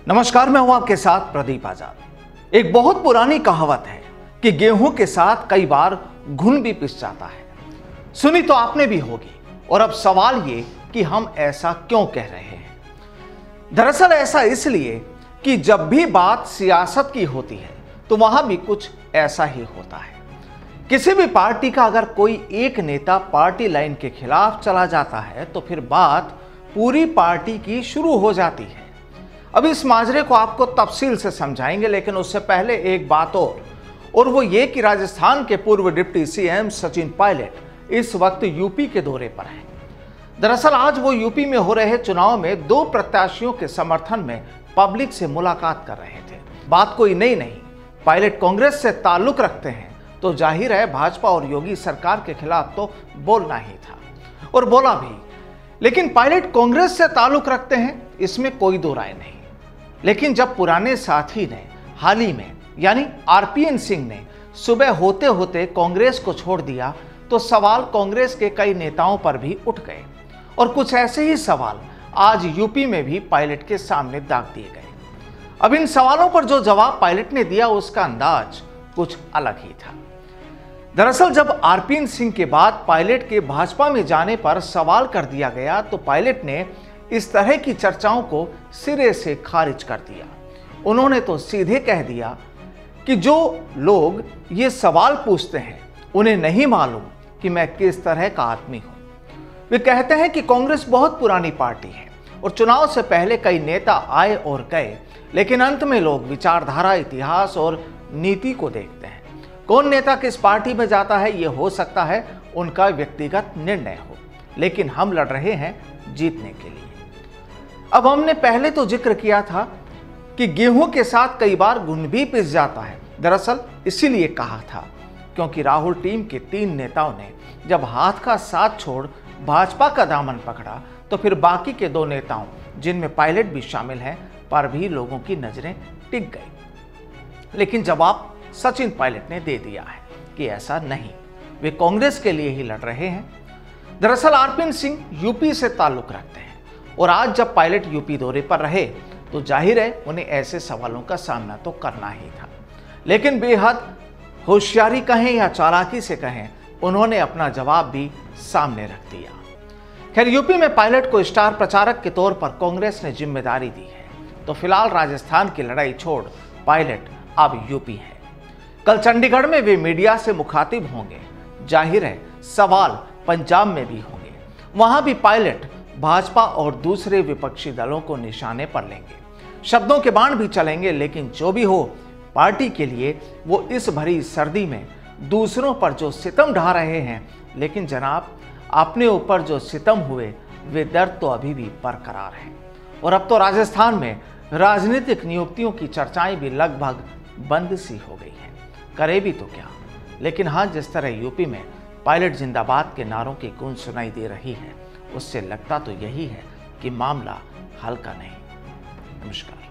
नमस्कार, मैं हूं आपके साथ प्रदीप आजाद। एक बहुत पुरानी कहावत है कि गेहूं के साथ कई बार घुन भी पिस जाता है। सुनी तो आपने भी होगी। और अब सवाल ये कि हम ऐसा क्यों कह रहे हैं। दरअसल ऐसा इसलिए कि जब भी बात सियासत की होती है तो वहां भी कुछ ऐसा ही होता है। किसी भी पार्टी का अगर कोई एक नेता पार्टी लाइन के खिलाफ चला जाता है तो फिर बात पूरी पार्टी की शुरू हो जाती है। अब इस माजरे को आपको तफसील से समझाएंगे, लेकिन उससे पहले एक बात और वो ये कि राजस्थान के पूर्व डिप्टी सीएम सचिन पायलट इस वक्त यूपी के दौरे पर हैं। दरअसल आज वो यूपी में हो रहे चुनाव में दो प्रत्याशियों के समर्थन में पब्लिक से मुलाकात कर रहे थे। बात कोई नई नहीं, पायलट कांग्रेस से ताल्लुक रखते हैं तो जाहिर है भाजपा और योगी सरकार के खिलाफ तो बोलना ही था, और बोला भी। लेकिन पायलट कांग्रेस से ताल्लुक रखते हैं, इसमें कोई दो राय नहीं। लेकिन जब पुराने साथी ने हाल ही में यानी आरपीएन सिंह ने सुबह होते होते कांग्रेस को छोड़ दिया तो सवाल कांग्रेस के कई नेताओं पर भी उठ गए, और कुछ ऐसे ही सवाल आज यूपी में भी पायलट के सामने दाग दिए गए। अब इन सवालों पर जो जवाब पायलट ने दिया उसका अंदाज कुछ अलग ही था। दरअसल जब आरपीएन सिंह के बाद पायलट के भाजपा में जाने पर सवाल कर दिया गया तो पायलट ने इस तरह की चर्चाओं को सिरे से खारिज कर दिया। उन्होंने तो सीधे कह दिया कि जो लोग ये सवाल पूछते हैं उन्हें नहीं मालूम कि मैं किस तरह का आदमी हूं। वे कहते हैं कि कांग्रेस बहुत पुरानी पार्टी है और चुनाव से पहले कई नेता आए और गए, लेकिन अंत में लोग विचारधारा, इतिहास और नीति को देखते हैं। कौन नेता किस पार्टी में जाता है ये हो सकता है उनका व्यक्तिगत निर्णय हो, लेकिन हम लड़ रहे हैं जीतने के लिए। अब हमने पहले तो जिक्र किया था कि गेहूं के साथ कई बार घुन भी पिस जाता है। दरअसल इसीलिए कहा था क्योंकि राहुल टीम के 3 नेताओं ने जब हाथ का साथ छोड़ भाजपा का दामन पकड़ा तो फिर बाकी के 2 नेताओं, जिनमें पायलट भी शामिल हैं, पर भी लोगों की नजरें टिक गई। लेकिन जवाब सचिन पायलट ने दे दिया है कि ऐसा नहीं, वे कांग्रेस के लिए ही लड़ रहे हैं। दरअसल आरपीएन सिंह यूपी से ताल्लुक रखते हैं और आज जब पायलट यूपी दौरे पर रहे तो जाहिर है उन्हें ऐसे सवालों का सामना तो करना ही था। लेकिन बेहद होशियारी कहें या चालाकी से कहें, उन्होंने अपना जवाब भी सामने रख दिया। खैर, यूपी में पायलट को स्टार प्रचारक के तौर पर कांग्रेस ने जिम्मेदारी दी है, तो फिलहाल राजस्थान की लड़ाई छोड़ पायलट अब यूपी है। कल चंडीगढ़ में वे मीडिया से मुखातिब होंगे। जाहिर है सवाल पंजाब में भी होंगे, वहां भी पायलट भाजपा और दूसरे विपक्षी दलों को निशाने पर लेंगे। शब्दों के बाण भी चलेंगे, लेकिन जो भी हो, पार्टी के लिए वो इस भरी सर्दी में दूसरों पर जो सितम ढा रहे हैं, लेकिन जनाब अपने ऊपर जो सितम हुए वे दर्द तो अभी भी बरकरार हैं। और अब तो राजस्थान में राजनीतिक नियुक्तियों की चर्चाएं भी लगभग बंद सी हो गई हैं। करे भी तो क्या। लेकिन हाँ, जिस तरह यूपी में पायलट जिंदाबाद के नारों की गूंज सुनाई दे रही है, उससे लगता तो यही है कि मामला हल्का नहीं। नमस्कार।